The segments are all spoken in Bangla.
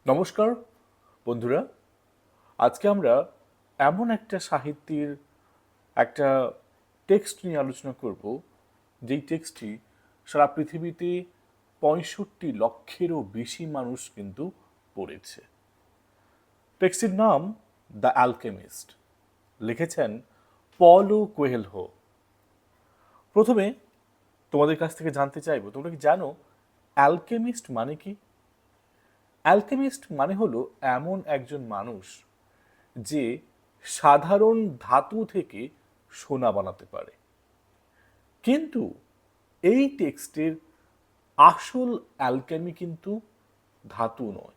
নমস্কার বন্ধুরা। আজকে আমরা এমন একটা সাহিত্যের একটা টেক্সট নিয়ে আলোচনা করব, যেই টেক্সটটি সারা পৃথিবীতে 65 লক্ষেরও বেশি মানুষ কিন্তু পড়েছে। টেক্সটির নাম দ্য অ্যালকেমিস্ট, লিখেছেন পলো কোয়েলহো। প্রথমে তোমাদের কাছ থেকে জানতে চাইবো, তোমরা কি জানো অ্যালকেমিস্ট মানে কি? অ্যালকেমিস্ট মানে হলো এমন একজন মানুষ যে সাধারণ ধাতু থেকে সোনা বানাতে পারে। কিন্তু এই টেক্সটের আসল অ্যালকেমি কিন্তু ধাতু নয়,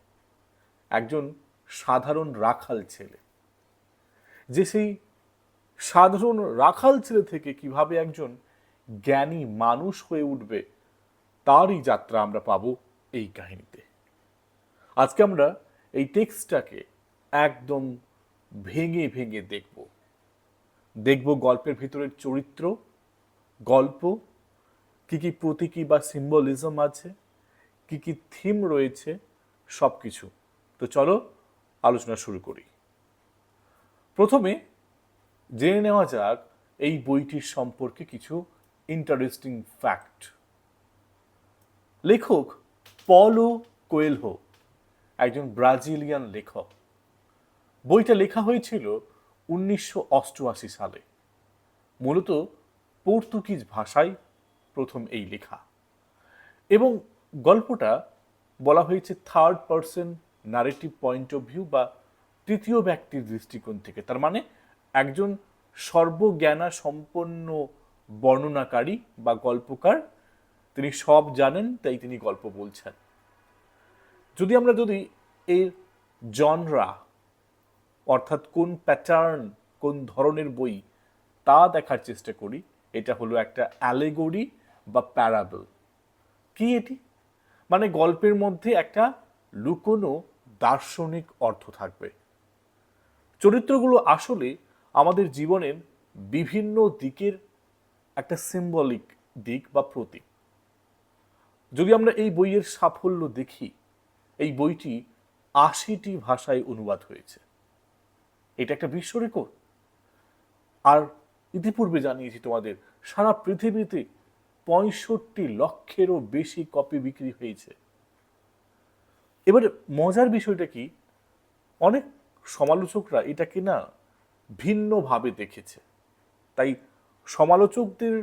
একজন সাধারণ রাখাল ছেলে, যে সেই সাধারণ রাখাল ছেলে থেকে কিভাবে একজন জ্ঞানী মানুষ হয়ে উঠবে তারই যাত্রা আমরা পাবো এই কাহিনীতে। আজকে আমরা এই টেক্সটটাকে একদম ভেঙে ভেঙে দেখব। দেখব গল্পের ভিতরের চরিত্র, গল্প, কি কি প্রতীকী বা সিম্বলিজম আছে, কি কি থিম রয়েছে, সব কিছু। তো চলো আলোচনা শুরু করি। প্রথমে জেনে নেওয়া যাক এই বইটির সম্পর্কে কিছু ইন্টারেস্টিং ফ্যাক্ট। লেখক পলো কোয়েলহো একজন ব্রাজিলিয়ান লেখক। বইটা লেখা হয়েছিল 1988 সালে। মূলত পর্তুগিজ ভাষায় প্রথম এই লেখা, এবং গল্পটা বলা হয়েছে third person narrative point of view বা তৃতীয় ব্যক্তির দৃষ্টিকোণ থেকে। তার মানে একজন সর্বজ্ঞানা সম্পন্ন বর্ণনাকারী বা গল্পকার, তিনি সব জানেন, তাই তিনি গল্প বলছেন। যদি এর জনরা, অর্থাৎ কোন প্যাটার্ন, কোন ধরনের বই, তা দেখার চেষ্টা করি, এটা হলো একটা অ্যালেগরি বা প্যারাবল। কি এটি? মানে গল্পের মধ্যে একটা লুকোনো দার্শনিক অর্থ থাকবে। চরিত্রগুলো আসলে আমাদের জীবনের বিভিন্ন দিকের একটা সিম্বলিক দিক বা প্রতীক। যদি আমরা এই বইয়ের সাফল্য দেখি, এই বইটি 80টি ভাষায় অনুবাদ হয়েছে। এটা একটা বিশ্ব রেকর্ড। আর ইতিপূর্বে জানিয়েছি তোমাদের, সারা পৃথিবীতে 65 লক্ষেরও বেশি কপি বিক্রি হয়েছে। এবারে মজার বিষয়টা কি, অনেক সমালোচকরা এটাকে না ভিন্নভাবে দেখেছে। তাই সমালোচকদের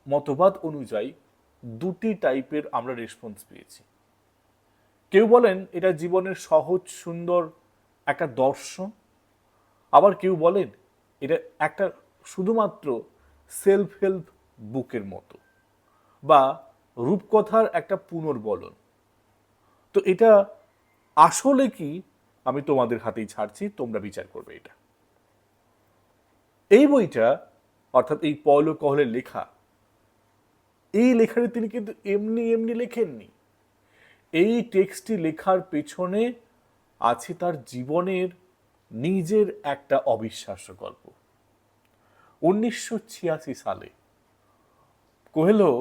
মতবাদ অনুযায়ী দুটি টাইপের আমরা রেসপন্স পেয়েছি। কেউ বলেন এটা জীবনের সহজ সুন্দর একটা দর্শন, আবার কেউ বলেন এটা একটা শুধুমাত্র সেলফ হেল্প বুকের মতো বা রূপকথার একটা পুনর্বলন। তো এটা আসলে কি, আমি তোমাদের হাতেই ছাড়ছি, তোমরা বিচার করবে এটা। এই বইটা, অর্থাৎ এই পলো কোয়েলহোর লেখা, এই লেখাটি তিনি কিন্তু এমনি এমনি লেখেননি। এই টেক্সটটি লেখার পেছনে আছে তার জীবনের নিজের একটা অবিশ্বাস্য গল্প। 1986 সালে কোয়েলহো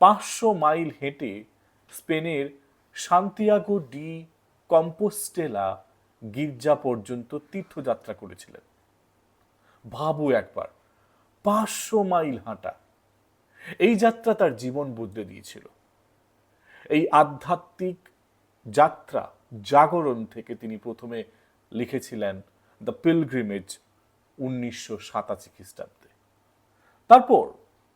500 মাইল হেঁটে স্পেনের সান্তিয়াগো ডি কম্পোস্টেলা গির্জা পর্যন্ত তীর্থযাত্রা করেছিলেন। ভাবো একবার, 500 মাইল হাঁটা। এই যাত্রা তার জীবন বদলে দিয়েছিল। এই আধ্যাত্মিক যাত্রা, জাগরণ থেকে তিনি প্রথমে লিখেছিলেন দ্য পিলগ্রিমেজ 1987 খ্রিস্টাব্দে। তারপর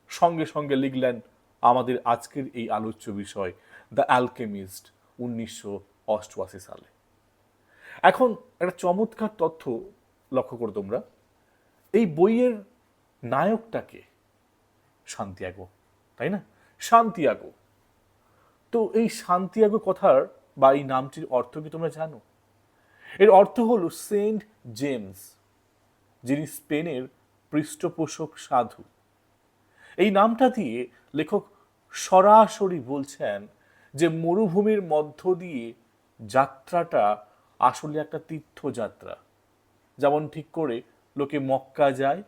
সঙ্গে সঙ্গে লিখলেন আমাদের আজকের এই আলোচ্য বিষয় দ্য অ্যালকেমিস্ট 1988 সালে। এখন একটা চমৎকার তথ্য লক্ষ্য করো তোমরা, এই বইয়ের নায়কটাকে সান্তিয়াগো, তাই না? সান্তিয়াগো। তো এই সান্তিয়াগো কথার বা এই নামটির অর্থ কি তোমরা জানো? এর অর্থ হলো সেন্ট জেমস, যিনি স্পেনের পৃষ্ঠপোষক সাধু। এই নামটা দিয়ে লেখক সরাসরি বলছেন যে মরুভূমির মধ্য দিয়ে যাত্রাটা আসলে একটা তীর্থযাত্রা। যেমন ঠিক করে লোকে মক্কা যায়,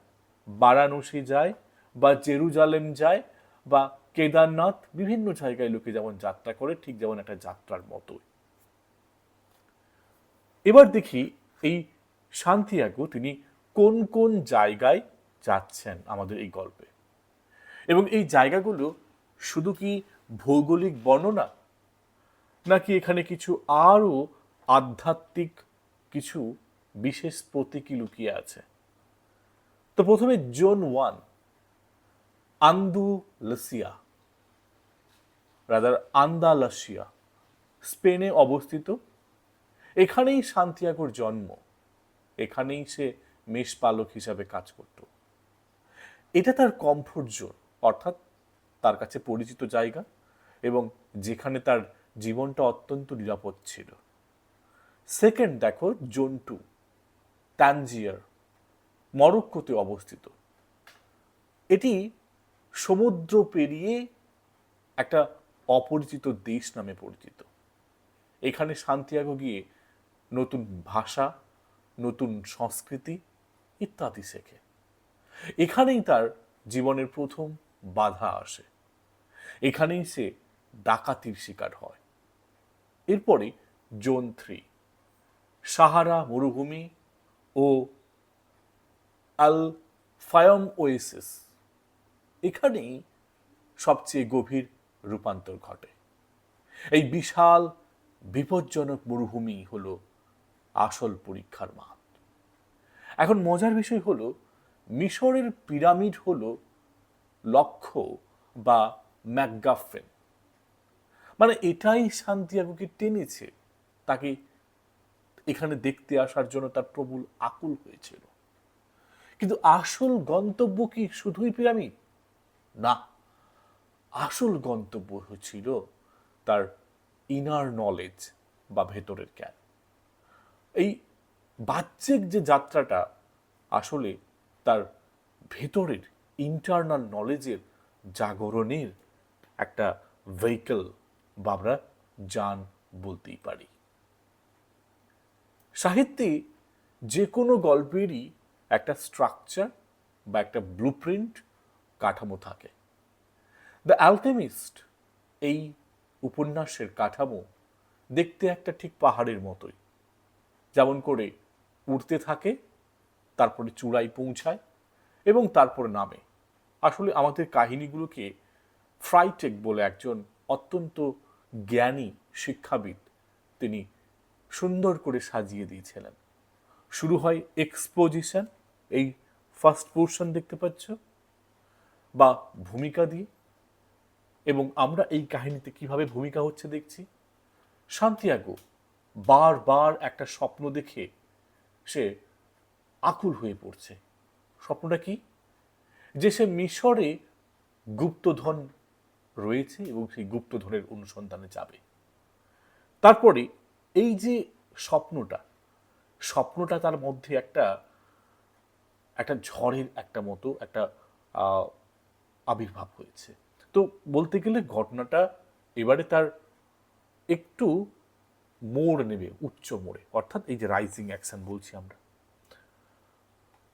বারাণসী যায়, বা জেরুজালেম যায়, বা কেদারনাথ, বিভিন্ন জায়গায় লোকে যেমন যাত্রা করে, ঠিক যেমন একটা যাত্রার মতোই। এবার দেখি এই সান্তিয়াগো তিনি কোন কোন জায়গায় যাচ্ছেন আমাদের এই গল্পে, এবং এই জায়গাগুলো শুধু কি ভৌগোলিক বর্ণনা, নাকি এখানে কিছু আরো আধ্যাত্মিক কিছু বিশেষ প্রতীকী লুকিয়ে আছে। তো প্রথমে জোন 1, আন্দুলুসিয়া, রাদার আন্দালাসিয়া, স্পেনে অবস্থিত। এখানেই সান্তিয়াগোর জন্ম, এখানেই সে মেষপালক হিসাবে কাজ করত। এটা তার কমফোর্ট জোন, অর্থাৎ তার কাছে পরিচিত জায়গা, এবং যেখানে তার জীবনটা অত্যন্ত নিরাপদ ছিল। সেকেন্ড দেখো জোন 2, তানজিয়ার, মরক্কোতে অবস্থিত। এটি সমুদ্র পেরিয়ে একটা অপরিচিত দেশ নামে পরিচিত। এখানে সান্তিয়াগো গিয়ে নতুন ভাষা, নতুন সংস্কৃতি ইত্যাদি শেখে। এখানেই তার জীবনের প্রথম বাধা আসে, এখানেই সে ডাকাতির শিকার হয়। এরপরে জোন 3, সাহারা মরুভূমি ও আল ফায়ম ওয়েসিস। এখানেই সবচেয়ে গভীর রূপান্তর ঘটে। এই বিশাল বিপজ্জনক মরুভূমি হলো আসল পরীক্ষার মাঠ। এখন মজার বিষয় হলো, মিশরের পিরামিড হলো লক্ষ্য বা ম্যাকগাফেন, মানে এটাই সান্তিয়াগোকে টেনেছে, তাকে এখানে দেখতে আসার জন্য তার প্রবল আকুল হয়েছিল। কিন্তু আসল গন্তব্য কি শুধুই পিরামিড? না, আসল গন্তব্য হচ্ছিল তার ইনার নলেজ বা ভেতরের জ্ঞান। এই বাহ্যিক যে যাত্রাটা আসলে তার ভেতরের ইন্টারনাল নলেজের জাগরণের একটা ভেহিকল বা আমরা যান বলতেই পারি। সাহিত্যে যে কোনো গল্পেরই একটা স্ট্রাকচার বা একটা ব্লুপ্রিন্ট কাঠামো থাকে। দ্য অ্যালকেমিস্ট এই উপন্যাসের কাঠামো দেখতে একটা ঠিক পাহাড়ের মতোই, যেমন করে উড়তে থাকে, তারপরে চূড়ায় পৌঁছায় এবং তারপরে নামে। আসলে আমাদের কাহিনীগুলোকে ফ্রাইটেক বলে একজন অত্যন্ত জ্ঞানী শিক্ষাবিদ তিনি সুন্দর করে সাজিয়ে দিয়েছিলেন। শুরু হয় এক্সপোজিশন, এই ফার্স্ট পোর্শন দেখতে পাচ্ছ, বা ভূমিকা দিয়ে, এবং আমরা এই কাহিনীতে কিভাবে ভূমিকা হচ্ছে দেখছি। সান্তিয়াগো বারবার একটা স্বপ্ন দেখে সে আকুল হয়ে পড়ছে। স্বপ্নটা কি? যে সে মিশরে গুপ্তধন রয়েছে এবং সেই গুপ্তধনের অনুসন্ধানে যাবে। তারপরে এই যে স্বপ্নটা তার মধ্যে একটা একটা ঝড়ের একটা মতো একটা আবির্ভাব হয়েছে। তো বলতে গেলে ঘটনাটা এবারে তার একটু মোড় নেবে, উচ্চ মোড়ে, অর্থাৎ এই যে রাইজিং অ্যাকশন বলছি আমরা,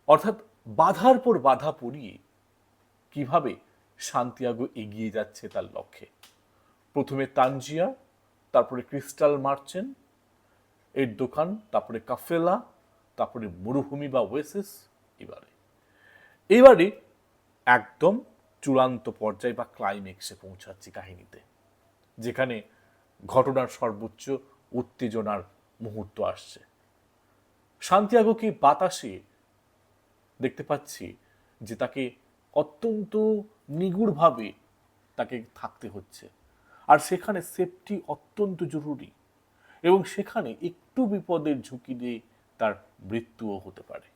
অর্থাৎ বাধার পর বাধা পড়িয়ে কিভাবে সান্তিয়াগো এগিয়ে যাচ্ছে তার লক্ষ্যে। প্রথমে তানজিয়া, তারপরে ক্রিস্টাল মার্চেন্ট এর দোকান, তারপরে কাফেলা, তারপরে মরুভূমি বা ওয়েসিস। এবারে একদম চূড়ান্ত পর্যায়ে বা ক্লাইম্যাক্সে পৌঁছাচ্ছি কাহিনীতে, যেখানে ঘটনার সর্বোচ্চ উত্তেজনার মুহূর্ত আসছে। সান্তিয়াগোকে বাতাসে দেখতে পাচ্ছি যে তাকে অত্যন্ত নিগুড়ভাবে তাকে থাকতে হচ্ছে, আর সেখানে সেফটি অত্যন্ত জরুরি, এবং সেখানে একটু বিপদের ঝুঁকি দিয়ে তার মৃত্যুও হতে পারে।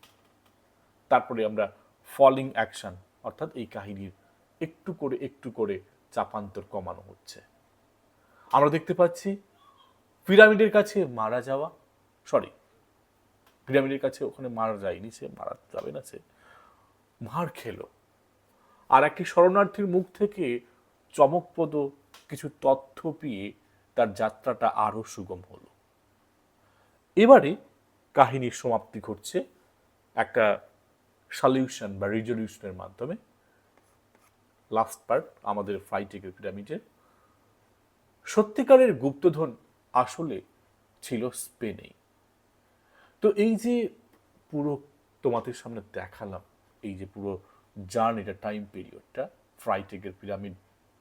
তারপরে আমরা ফলিং অ্যাকশন, অর্থাৎ এই কাহিনীর একটু করে চাপান্তর কমানো হচ্ছে। আমরা দেখতে পাচ্ছি পিরামিডের কাছে মারা যাওয়া, পিরামিডের কাছে ওখানে মারা যায়নি, সে মারা যাবে না, সে মার খেলো। আর একটি শরণার্থীর মুখ থেকে চমকপ্রদ কিছু তথ্য পেয়ে তার যাত্রাটা আরো সুগম হলো। এবারে কাহিনীর সমাপ্তি ঘটছে একটা সলিউশন বা রিজলিউশনের মাধ্যমে। লাস্ট পার্ট আমাদের ফ্রাইটেকের পিরামিডের সত্যিকারের গুপ্তধন আসলে ছিল স্পেনেই, তো এই যে পুরো তোমাদের সামনে দেখালাম, এই যে পুরো জার্নিটা, টাইম পিরিয়ডটা, ফ্রাইটেগের পিরামিড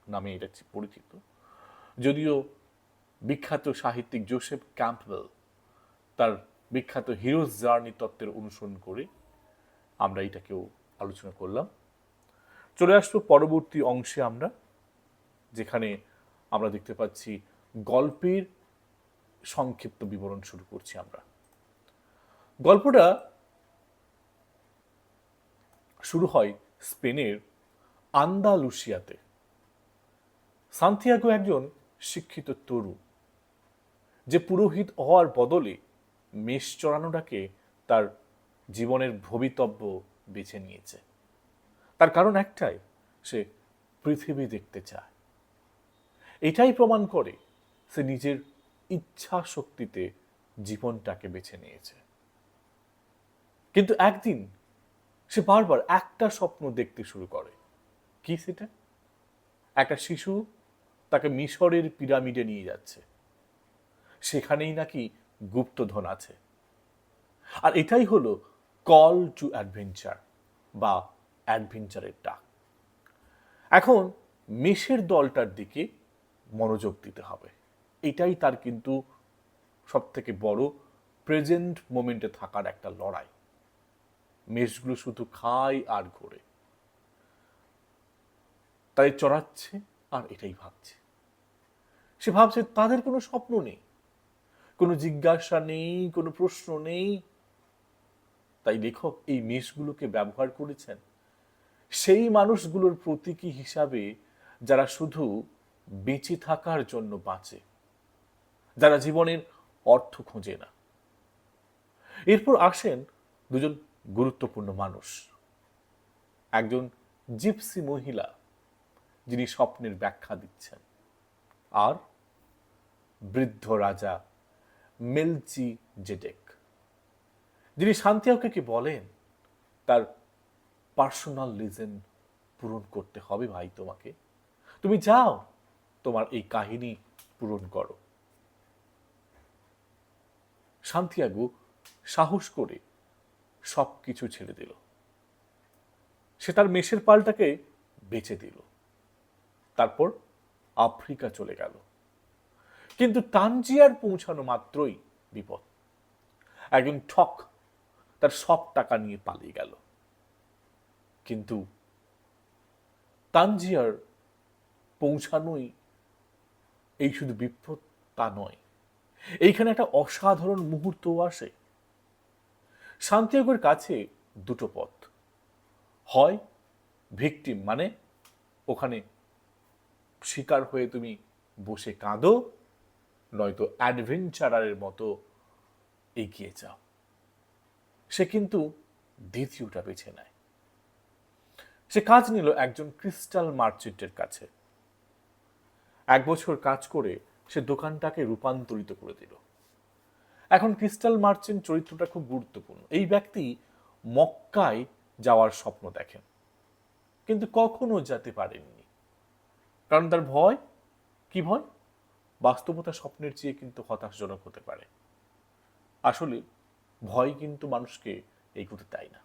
নামে এটা পরিচিত। যদিও বিখ্যাত সাহিত্যিক জোসেফ ক্যাম্পবেল তার বিখ্যাত হিরোজ জার্নি তত্ত্বের অনুসরণ করে আমরা এটাকেও আলোচনা করলাম। চলে আসবো পরবর্তী অংশে আমরা, যেখানে আমরা দেখতে পাচ্ছি গল্পের সংক্ষিপ্ত বিবরণ শুরু করছি আমরা। গল্পটা শুরু হয় স্পেনের আন্দালুসিয়াতে। সান্তিয়াগো একজন শিক্ষিত তরুণ, যে পুরোহিত হওয়ার বদলে মেষ চড়ানোটাকে তার জীবনের ভবিতব্য বেছে নিয়েছে। তার কারণ একটাই, সে পৃথিবী দেখতে চায়। এটাই প্রমাণ করে সে নিজের ইচ্ছা শক্তিতে জীবনটাকে বেছে নিয়েছে। কিন্তু একদিন সে বারবার একটা স্বপ্ন দেখতে শুরু করে। কি সেটা? একটা শিশু তাকে মিশরের পিরামিডে নিয়ে যাচ্ছে, সেখানেই নাকি গুপ্তধন আছে। আর এটাই হলো কল টু অ্যাডভেঞ্চার বা অ্যাডভেঞ্চারের ডাক। এখন মেষের দলটার দিকে মনোযোগ দিতে হবে, এটাই তার কিন্তু সব থেকে বড় প্রেজেন্ট মোমেন্টে থাকার একটা লড়াই। মেষগুলো শুধু খায় আর ঘোরে, তাই চড়াচ্ছে আর এটাই ভাবছে। সে ভাবছে তাদের কোনো স্বপ্ন নেই, কোনো জিজ্ঞাসা নেই, কোনো প্রশ্ন নেই। তাই লেখক এই মেষগুলোকে ব্যবহার করেছেন সেই মানুষগুলোর প্রতীকী হিসাবে যারা শুধু বেঁচে থাকার জন্য বাঁচে, যারা জীবনের অর্থ খোঁজে না। এরপর আসেন দুজন গুরুত্বপূর্ণ মানুষ। একজন জিপসি মহিলা, যিনি স্বপ্নের ব্যাখ্যা দিচ্ছেন, আর বৃদ্ধ রাজা মেলচিজেডেক, যিনি সান্তিয়াগোকে বলেন তার পার্সোনাল লিজেন্ড পূরণ করতে হবে ভাই তোমাকে, তুমি যাও তোমার এই কাহিনী পূরণ করো। সান্তিয়াগো সাহস করে সবকিছু ছেড়ে দিল। সে তার মেষের পালটাকে বেচে দিল, তারপর আফ্রিকা চলে গেল। কিন্তু তানজিয়ার পৌঁছানো মাত্রই বিপদ। একজন ঠক তার সব টাকা নিয়ে পালিয়ে গেল। কিন্তু তানজিয়ার পৌঁছানোই এই শুধু বিপদ তা নয়, এইখানে একটা অসাধারণ মুহূর্ত আসে। সান্তিয়াগোর কাছে দুটো পথ, হয় ভিকটিম মানে ওখানে শিকার হয়ে তুমি বসে কাঁদো, নয়তো অ্যাডভেঞ্চারারের মতো এগিয়ে যাও। সে কিন্তু দ্বিতীয়টা বেছে নেয়। সে কাজ নিল একজন ক্রিস্টাল মার্চেন্টের কাছে। 1 বছর কাজ করে সে দোকানটাকে রূপান্তরিত করে দিল। এখন ক্রিস্টাল মার্চেন্ট চরিত্রটা খুব গুরুত্বপূর্ণ। এই ব্যক্তি মক্কায় যাওয়ার স্বপ্ন দেখেন, কিন্তু কখনো যেতে পারেননি। কারণ তার ভয়, কি ভয়? বাস্তবতা স্বপ্নের চেয়ে কিন্তু হতাশজনক হতে পারে। আসলে ভয় কিন্তু মানুষকে এগোতে দেয় না।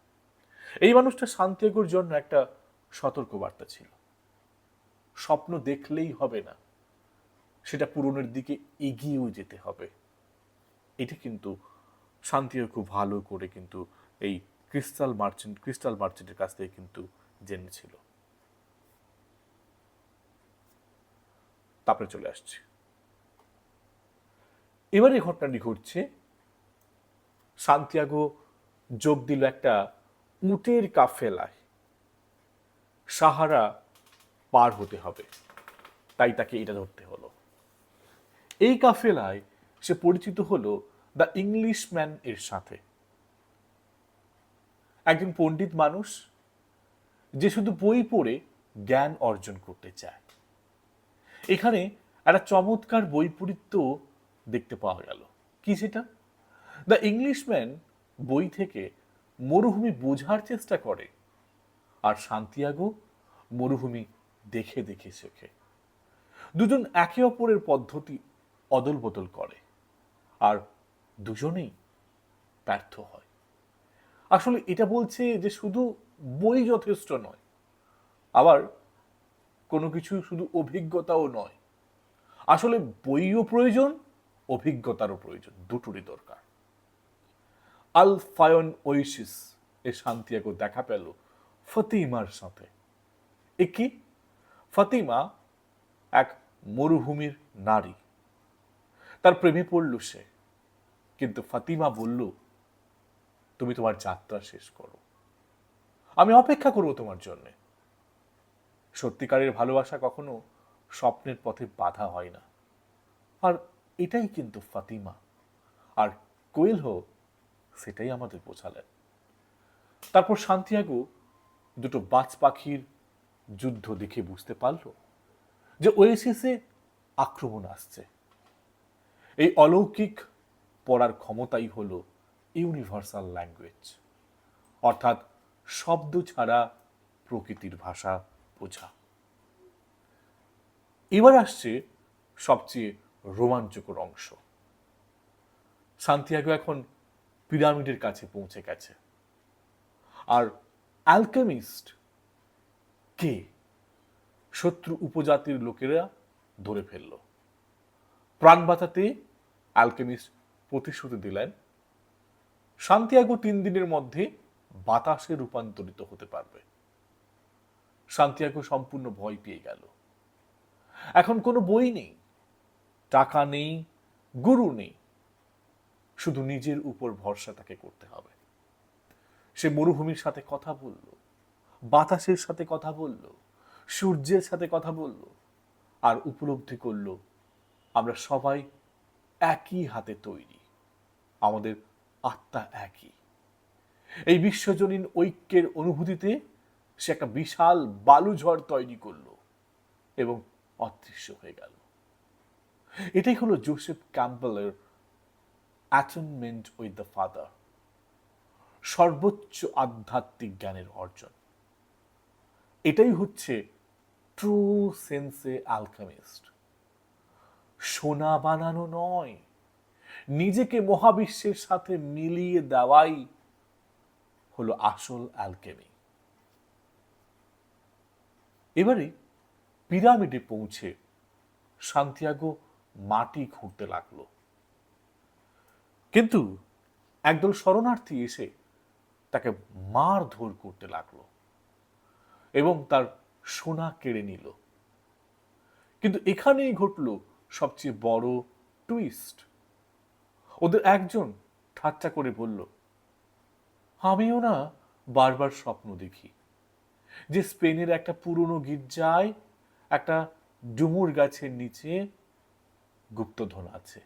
এই মানুষটা সান্তিয়াগোর জন্য একটা সতর্কবার্তা ছিল। স্বপ্ন দেখলেই হবে না, সেটা পূরণের দিকে এগিয়েও যেতে হবে। এটা কিন্তু সান্তিয়াগো খুব ভালো করে কিন্তু এই ক্রিস্টাল মার্চেন্টের কাছ থেকে কিন্তু জেনেছিল। তারপরে চলে আসছে এবারে ঘটনাটি ঘটছে, সান্তিয়াগো যোগ দিল একটা উটের কাফেলায়। সাহারা পার হতে হবে, তাই তাকে এটা ধরতে হলো। এই কাফেলায় সে পরিচিত হলো দ্য ইংলিশম্যান এর সাথে, একজন পণ্ডিত মানুষ যে শুধু বই পড়ে জ্ঞান অর্জন করতে চায়। এখানে একটা চমৎকার বৈপরীত্য দেখতে পাওয়া গেল। কি সেটা? দ্য ইংলিশম্যান বই থেকে মরুভূমি বোঝার চেষ্টা করে, আর সান্তিয়াগো মরুভূমি দেখে দেখে শেখে। দুজন একে অপরের পদ্ধতি অদল বদল করে, আর দুজনেই ব্যর্থ হয়। আসলে এটা বলছে যে শুধু বই যথেষ্ট নয়, আবার কোনো কিছু শুধু অভিজ্ঞতাও নয়। আসলে বইও প্রয়োজন, অভিজ্ঞতারও প্রয়োজন, দুটোরই দরকার। আল ফায়ন ওয়েসিস এ সান্তিয়াগো দেখা পেল ফতিমার সাথে। এ কি? ফতিমা এক মরুভূমির নারী, তার প্রেমে পড়ল সে। কিন্তু ফাতিমা বলল, তুমি তোমার যাত্রা শেষ করো, আমি অপেক্ষা করবো তোমার জন্য। সত্যিকারের ভালোবাসা কখনো স্বপ্নের পথে বাধা হয় না। আর এটাই কিন্তু ফাতিমা আর কোয়েলহো সেটাই আমাদের বোঝালেন। তারপর সান্তিয়াগো দুটো বাজ পাখির যুদ্ধ দেখে বুঝতে পারল যে ওয়েসিসে আক্রমণ আসছে। এই অলৌকিক পড়ার ক্ষমতাই হলো ইউনিভার্সাল ল্যাঙ্গুয়েজ, অর্থাৎ শব্দ ছাড়া প্রকৃতির ভাষা বোঝা। এবার আসছে সবচেয়ে রোমাঞ্চকর অংশ। সান্তিয়াগো এখন পিরামিডের কাছে পৌঁছে গেছে। আর অ্যালকেমিস্ট কে শত্রু উপজাতির লোকেরা ধরে ফেলল। প্রাণ বাঁচাতে অ্যালকেমিস্ট প্রতিশ্রুতি দিলেন সান্তিয়াগো 3 দিনের মধ্যে বাতাসে রূপান্তরিত হতে পারবে। সান্তিয়াগো সম্পূর্ণ ভয় পেয়ে গেল। এখন কোনো বই নেই, টাকা নেই, গুরু নেই, শুধু নিজের উপর ভরসা তাকে করতে হবে। সে মরুভূমির সাথে কথা বলল, বাতাসের সাথে কথা বলল, সূর্যের সাথে কথা বলল, আর উপলব্ধি করল আমরা সবাই একই হাতে তৈরি, আমাদের আত্মা একই। এই বিশ্বজনীন ঐক্যের অনুভূতিতে সে একটা বিশাল বালুঝড় তৈরি করল এবং অদৃশ্য হয়ে গেল। এটাই হলো জোসেফ ক্যাম্পবেলের অ্যাটনমেন্ট উইথ দ্য ফাদার, সর্বোচ্চ আধ্যাত্মিক জ্ঞানের অর্জন। এটাই হচ্ছে ট্রু সেন্সে অ্যালকেমিস্ট। সোনা বানানো নয়, নিজেকে মহাবিশ্বের সাথে মিলিয়ে দেওয়াই হলো আসল অ্যালকেমি। এবারে পিরামিডে পৌঁছে সান্তিয়াগো মাটি খুঁড়তে লাগলো, কিন্তু একদল শরণার্থী এসে তাকে মারধর করতে লাগলো এবং তার সোনা কেড়ে নিল। কিন্তু এখানেই ঘটল সবচেয়ে বড় টুইস্ট। ওদের একজন ঠাট্টা করে বলল, আমিও না বারবার স্বপ্ন দেখি যে স্পেনের একটা পুরনো গির্জায় একটা ডুমুর গাছের নিচে গুপ্তধন আছে,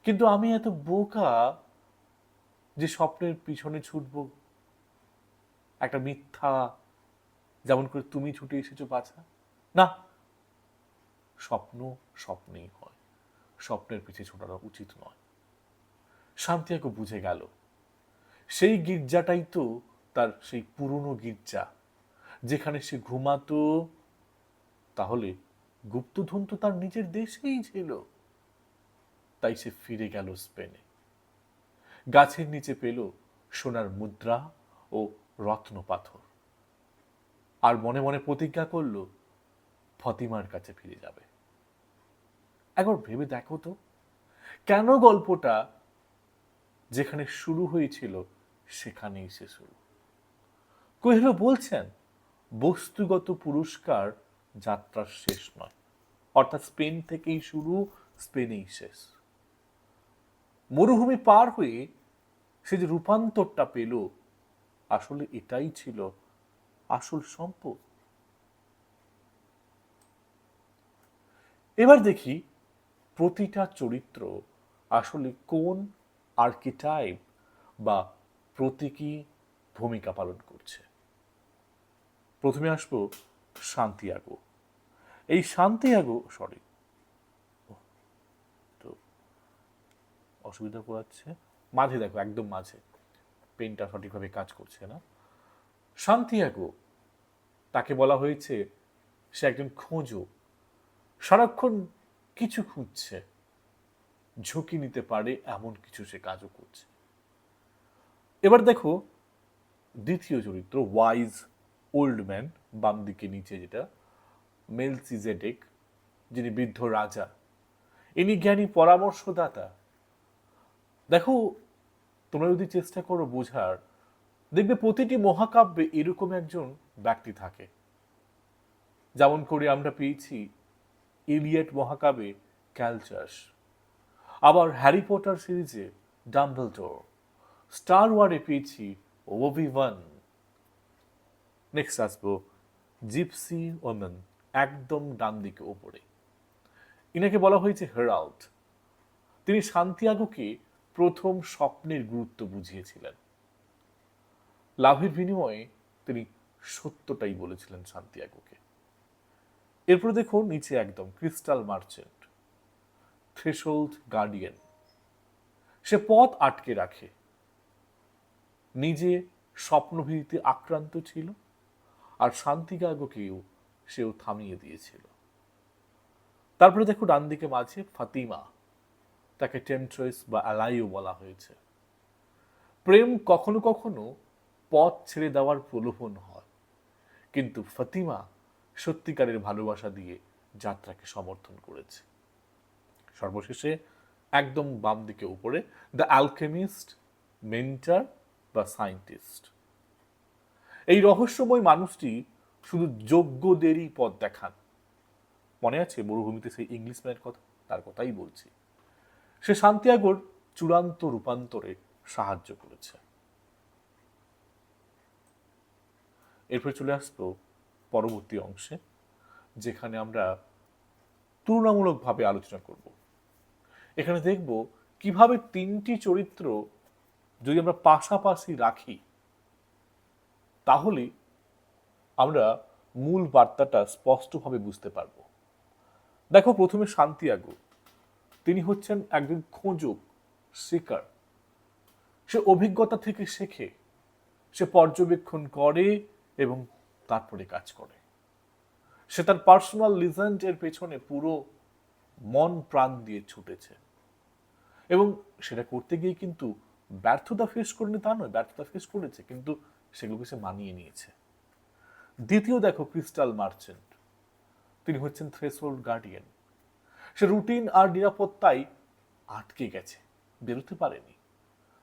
কিন্তু আমি এত বোকা যে স্বপ্নের পিছনে ছুটবো একটা মিথ্যা, যেমন করে তুমি ছুটে এসেছো বাছা। না, স্বপ্ন স্বপ্নেই হয়, স্বপ্নের পিছে ছোটানো উচিত নয়। সান্তিয়াগো বুঝে গেল সেই গির্জাটাই তো তার সেই পুরনো গির্জা যেখানে সে ঘুমাতো। তাহলে গুপ্তধন তো তার নিজের দেশেই ছিল। তাই সে ফিরে গেল স্পেনে, গাছের নিচে পেল সোনার মুদ্রা ও রত্ন পাথর, আর মনে মনে প্রতিজ্ঞা করল ফতিমার কাছে ফিরে যাবে। একবার ভেবে দেখো তো, কেন গল্পটা যেখানে শুরু হয়েছিল সেখানেই শেষ হলো। কোয়েলহো বলছেন বস্তুগত পুরস্কার যাত্রার শেষ নয়, অর্থাৎ স্পেন থেকেই শুরু, স্পেনেই শেষ। মরুভূমি পার হয়ে সে যে রূপান্তরটা পেল, আসলে এটাই ছিল আসল সম্পদ। এবার দেখি প্রতিটা চরিত্র আসলে কোন আর্কিটাইপ বা প্রতীকী ভূমিকা পালন করছে। প্রথমে আসবো সান্তিয়াগো। এই সান্তিয়াগো তো অসুবিধা করাচ্ছে, মাঝে দেখো, একদম মাঝে পেনটা সঠিকভাবে কাজ করছে না। সান্তিয়াগো, তাকে বলা হয়েছে সে একজন খোঁজো, সারাক্ষণ কিছু খুঁজছে, ঝুঁকি নিতে পারে এমন কিছু সে কাজও করছে। এবার দেখো দ্বিতীয় চরিত্র ওয়াইজ ওল্ড ম্যান, বাম দিকে নিচে যেটা, মেলচিজেডেক, যিনি বৃদ্ধ রাজা, ইনি জ্ঞানী পরামর্শদাতা। দেখো তোমরা যদি চেষ্টা করো বোঝার, দেখবে প্রতিটি মহাকাব্যে এরকম একজন ব্যক্তি থাকে। যেমন করে আমরা পেয়েছি ইলিয়ট মহাকাব্যে ক্যালচাস, আবার হ্যারি পটার সিরিজে ডাম্বলডোর, স্টার ওয়ারে পেয়েছি ওবি-ওয়ান। নেক্সট আসবো জিপসি ওম্যান, একদম ডান দিকে ওপরে, ইনাকে বলা হয়েছে হেরাল্ড। তিনি সান্তিয়াগোকে প্রথম স্বপ্নের গুরুত্ব বুঝিয়েছিলেন। লাভের বিনিময়ে তিনি সত্যটাই বলেছিলেন সান্তিয়াগোকে। এরপর দেখো নিচে একদম ক্রিস্টাল মার্চেন্ট, থ্রেশোল্ড গার্ডিয়ান। সে পথ আটকে রাখে, নিজে স্বপ্নভীতিতে আক্রান্ত ছিল, আর সান্তিয়াগোকেও সেও থামিয়ে দিয়েছিল। তারপরে দেখো ডান দিকে মাঝে ফাতিমা, তাকে টেম্পট্রেস বা অ্যালাইও বলা হয়েছে। প্রেম কখনো কখনো পথ ছেড়ে দেওয়ার প্রলোভন হয়, কিন্তু ফাতিমা সত্যিকারের ভালোবাসা দিয়ে যাত্রাকে সমর্থন করেছে। সর্বশেষে একদম বাম দিকে উপরে দ্য অ্যালকেমিস্ট, মেন্টর বা সায়েন্টিস্ট। এই রহস্যময় মানুষটি শুধু যোগ্যদেরই পথ দেখান। মনে আছে মরুভূমিতে সেই ইংলিশম্যানের কথা? তার কথাই বলছি। সে সান্তিয়াগোর চূড়ান্ত রূপান্তরে সাহায্য করেছে। এরপর চলে আসবো পরবর্তী অংশে, যেখানে আমরা তুলনামূলকভাবে আলোচনা করব। এখানে দেখব কিভাবে তিনটি চরিত্র যদি আমরা পাশাপাশি রাখি, তাহলে আমরা মূল বার্তাটা স্পষ্টভাবে বুঝতে পারব। দেখো প্রথমে সান্তিয়াগো, তিনি হচ্ছেন একজন খোঁজক, শিকার। সে অভিজ্ঞতা থেকে শেখে, সে পর্যবেক্ষণ করে এবং তারপরে কাজ করে। সে তার পার্সোনাল লিজেন্ডের পেছনে পুরো মন প্রাণ দিয়ে ছুটেছে, এবং সেটা করতে গিয়ে কিন্তু ব্যর্থতা ফেস করেনি তা নয়, ব্যর্থতা ফেস করেছে, কিন্তু সেগুলোকে সে মানিয়ে নিয়েছে। দ্বিতীয় দেখো ক্রিস্টাল মার্চেন্ট, তিনি হচ্ছেন থ্রেশহোল্ড গার্ডিয়ান। সে রুটিন আর নিরাপত্তায় আটকে গেছে, বেরোতে পারেনি।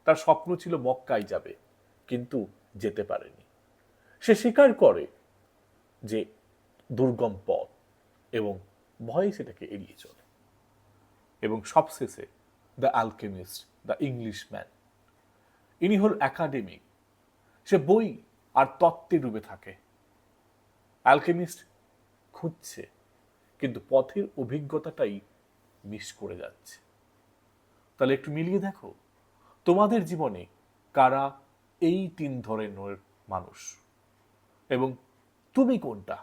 তার স্বপ্ন ছিল মক্কায় যাবে, কিন্তু যেতে পারেনি। সে স্বীকার করে যে দুর্গম পথ এবং ভয়ে সেটাকে এড়িয়ে চলে। এবং সবশেষে দ্য অ্যালকেমিস্ট, দ্য ইংলিশম্যান, ইনি হল একাডেমিক। সে বই আর তত্ত্বে ডুবে থাকে। অ্যালকেমিস্ট খুঁজছে, কিন্তু পথের অভিজ্ঞতাটাই মিস করে যাচ্ছে। তাহলে একটু মিলিয়ে দেখো তোমাদের জীবনে কারা এই তিন ধরনের মানুষ, এবং তুমি কোনটা,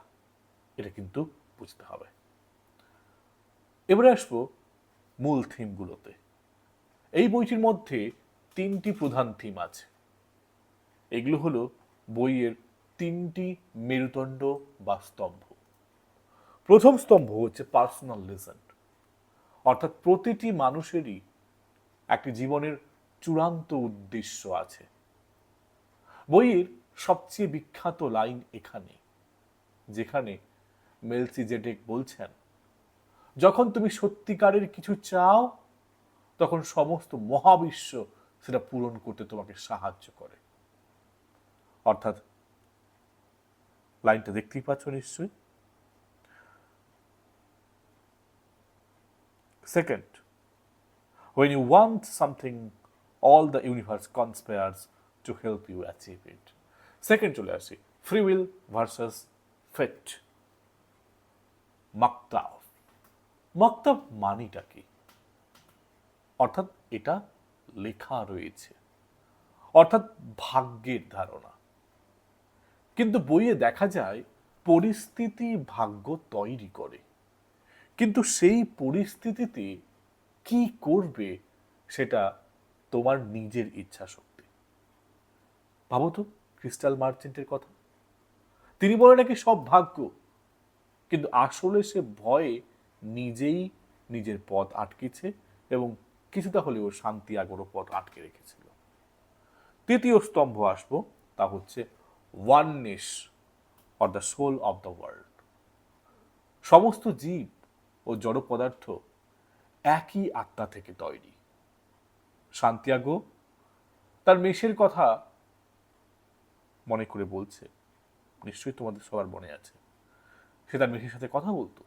এটা কিন্তু বুঝতে হবে। এবারে আসবো মূল থিমগুলোতে। এই বইটির মধ্যে তিনটি প্রধান থিম আছে। এগুলো হলো বইয়ের তিনটি মেরুদণ্ড বা স্তম্ভ। প্রথম স্তম্ভ হচ্ছে পার্সোনাল লিজেন্ড, অর্থাৎ প্রতিটি মানুষেরই একটি জীবনের চূড়ান্ত উদ্দেশ্য আছে। বইয়ের সবচেয়ে বিখ্যাত লাইন এখানে, যেখানে মেলচিজেডেক বলছেন, যখন তুমি সত্যিকারের কিছু চাও, তখন সমস্ত মহাবিশ্ব সেটা পূরণ করতে তোমাকে সাহায্য করে। অর্থাৎ লাইনটা দেখতেই পাচ্ছ নিশ্চয়ই। Second, when you want something, all the universe conspires to help you achieve it. Second চলে আসি, ফ্রি উইল ভার্সাস ফেট। মাকতাব, মাকতাব মানিটা কি? অর্থাৎ এটা লেখা রয়েছে, অর্থাৎ ভাগ্যের ধারণা। কিন্তু বইয়ে দেখা যায় পরিস্থিতি ভাগ্য তৈরি করে, কিন্তু সেই পরিস্থিতিতে কি করবে সেটা তোমার নিজের ইচ্ছা শক্তি। ভাবো তো ক্রিস্টাল মার্চেন্টের কথা, তিনি বলে নাকি সব ভাগ্য, কিন্তু আসলে সে ভয়ে নিজেই নিজের পথ আটকেছে এবং কিছুটা হলেও শান্তি আগর পথ আটকে রেখেছিল। তৃতীয় স্তম্ভ আসবো, তা হচ্ছে oneness or the soul of the world. সমস্ত জীব ও জড় পদার্থ একই আত্মা থেকে তৈরি। সান্তিয়াগো তার মেষের কথা মনে করে বলছে, নিশ্চয়ই তোমাদের সবার মনে আছে, সে তার মেষের সাথে কথা বলতো,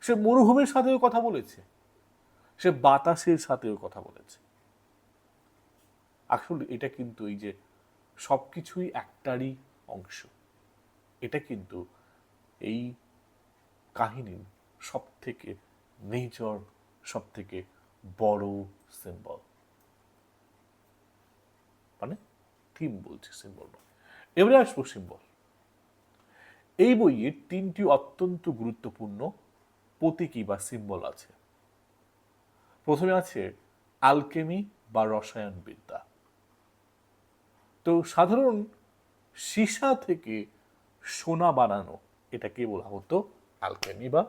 সে মরুভূমির সাথেও কথা বলেছে, সে বাতাসের সাথেও কথা বলেছে। আসলে এটা কিন্তু এই যে সবকিছুই একটারই অংশ, এটা কিন্তু এই কাহিনীর সব থেকে মেজর, সব থেকে বড় সিম্বল, মানে থিম বলছি, সিম্বল নয়। এবারে আসবো সিম্বল। এই বইয়ে তিনটি অত্যন্ত গুরুত্বপূর্ণ প্রতীকী বা সিম্বল আছে। প্রথমে আছে অ্যালকেমি বা রসায়ন বিদ্যা। তো সাধারণ সীসা থেকে সোনা বানানো, এটাকে বলা হতো অ্যালকেমি বা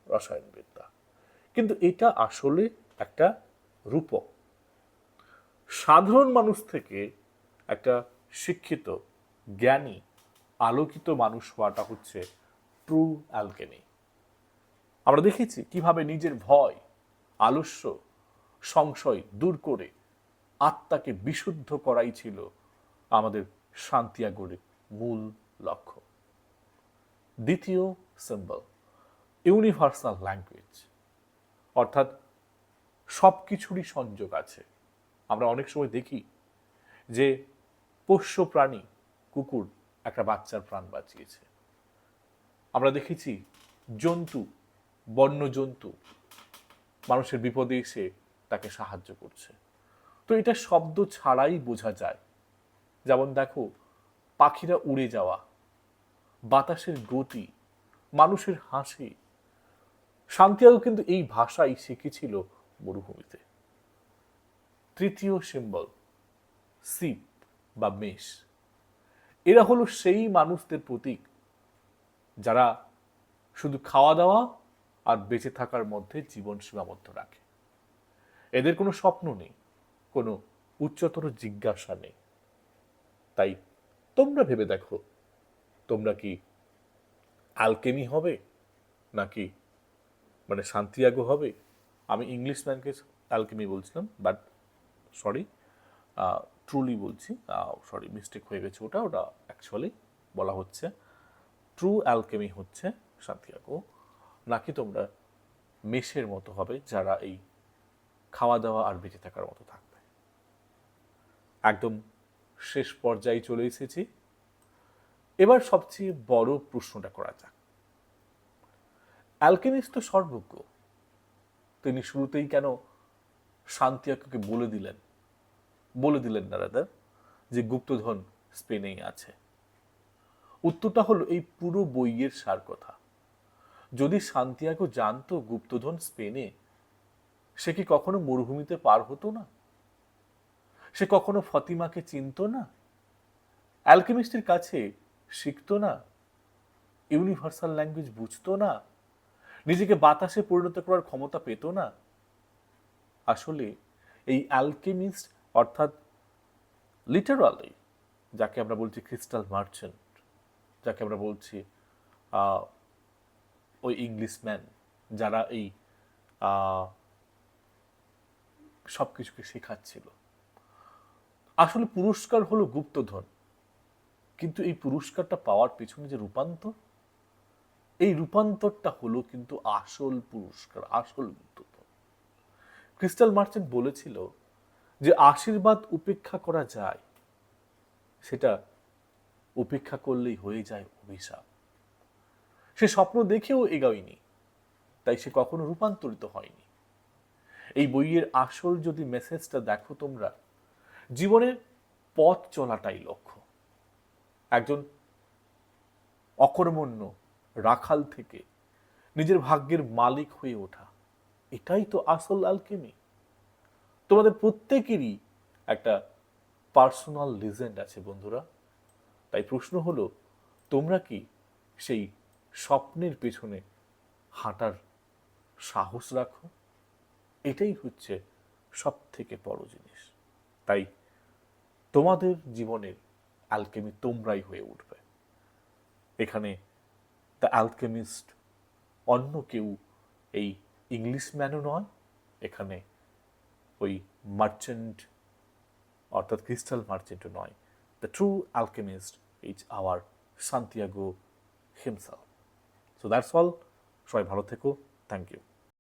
রসায়ন বিদ্যা। কিন্তু এটা আসলে একটা রূপক। সাধারণ মানুষ থেকে একটা শিক্ষিত, জ্ঞানী, আলোকিত মানুষ হওয়াটা হচ্ছে ট্রু অ্যালকেমি। আমরা দেখেছি কিভাবে নিজের ভয়, আলস্য, সংশয় দূর করে আত্মাকে বিশুদ্ধ করাই ছিল আমাদের সান্তিয়াগোর মূল লক্ষ্য। দ্বিতীয় সিম্বল ইউনিভার্সাল ল্যাঙ্গুয়েজ, অর্থাৎ সব কিছুরই সংযোগ আছে। আমরা অনেক সময় দেখি যে পোষ্য প্রাণী কুকুর একটা বাচ্চার প্রাণ বাঁচিয়েছে। আমরা দেখেছি জন্তু, বন্য জন্তু মানুষের বিপদে এসে তাকে সাহায্য করছে। তো এটা শব্দ ছাড়াই বোঝা যায়। যেমন দেখো, পাখিরা উড়ে যাওয়া, বাতাসের গতি, মানুষের হাসি। সান্তিয়াগো কিন্তু এই ভাষাই শিখেছিল মরুভূমিতে। তৃতীয় সিম্বল সিপ বা মেষ। এরা হলো সেই মানুষদের প্রতীক যারা শুধু খাওয়া দাওয়া আর বেঁচে থাকার মধ্যে জীবন সীমাবদ্ধ রাখে। এদের কোনো স্বপ্ন নেই, কোনো উচ্চতর জিজ্ঞাসা নেই। তাই তোমরা ভেবে দেখো, তোমরা কি অ্যালকেমি হবে নাকি মানে সান্তিয়াগো হবে? আমি ইংলিশম্যানকে অ্যালকেমি বলছিলাম, বাট সরি, ট্রুলি বলছি, সরি মিস্টেক হয়ে গেছে, ওটা ওটা অ্যাকচুয়ালি বলা হচ্ছে ট্রু অ্যালকেমি হচ্ছে সান্তিয়াগো। নাকি তোমরা মেষের মতো হবে যারা এই খাওয়া দাওয়া আর বেঁচে থাকার মতো থাকবে। একদম শেষ পর্যায়ে চলে এসেছি। এবার সবচেয়ে বড় প্রশ্নটা করা যাক। অ্যালকেমিস্ট তো সর্বজ্ঞ, তিনি শুরুতেই কেন সান্তিয়াগোকে বলে দিলেন না রাদার যে গুপ্তধন স্পেনেই আছে? উত্তরটা হলো এই পুরো বইয়ের সার কথা। যদি সান্তিয়াগো জানতো গুপ্তধন স্পেনে, সে কি কখনো মরুভূমিতে পার হতো না? সে কখনো ফতিমাকে চিনত না? অ্যালকেমিস্টের কাছে শিখতো না? ইউনিভার্সাল ল্যাঙ্গুয়েজ বুঝতো না? নিজেকে বাতাসে পরিণত করার ক্ষমতা পেত না? আসলে এই অ্যালকেমিস্ট, অর্থাৎ লিটারালি যাকে আমরা বলছি ক্রিস্টাল মার্চেন্ট, যাকে আমরা বলছি ওই ইংলিশম্যান, যারা এই সব কিছুকে শেখাচ্ছিল, আসলে পুরস্কার হলো গুপ্তধন। কিন্তু এই পুরস্কারটা পাওয়ার পেছনে যে রূপান্তর, এই রূপান্তরটা হলো কিন্তু আসল পুরস্কার, আসল গুপ্তধন। ক্রিস্টাল মার্চেন্ট বলেছিল যে আশীর্বাদ উপেক্ষা করা যায়, সেটা উপেক্ষা করলেই হয়ে যায় অভিশাপ। সে স্বপ্ন দেখেও এগোয়নি, তাই সে কখনো রূপান্তরিত হয়নি। এই বইয়ের আসল যদি মেসেজটা দেখো তোমরা, জীবনের পথ চলাটাই লক্ষ্য। একজন অকর্মণ্য রাখাল থেকে নিজের ভাগ্যের মালিক হয়ে ওঠা, এটাই তো আসল অ্যালকেমি। তোমাদের প্রত্যেকেরই একটা পার্সোনাল লিজেন্ড আছে বন্ধুরা। তাই প্রশ্ন হলো, তোমরা কি সেই স্বপ্নের পেছনে হাঁটার সাহস রাখো? এটাই হচ্ছে সব থেকে বড় জিনিস। তাই তোমাদের জীবনের অ্যালকেমি তোমরাই হয়ে উঠবে। এখানে দ্য অ্যালকেমিস্ট অন্য কেউ এই ইংলিশম্যানও নয়, এখানে ওই মার্চেন্ট অর্থাৎ ক্রিস্টাল মার্চেন্টও নয়। The true alchemist is our Santiago himself. So that's all. সবাই ভালো থেকো। Thank you.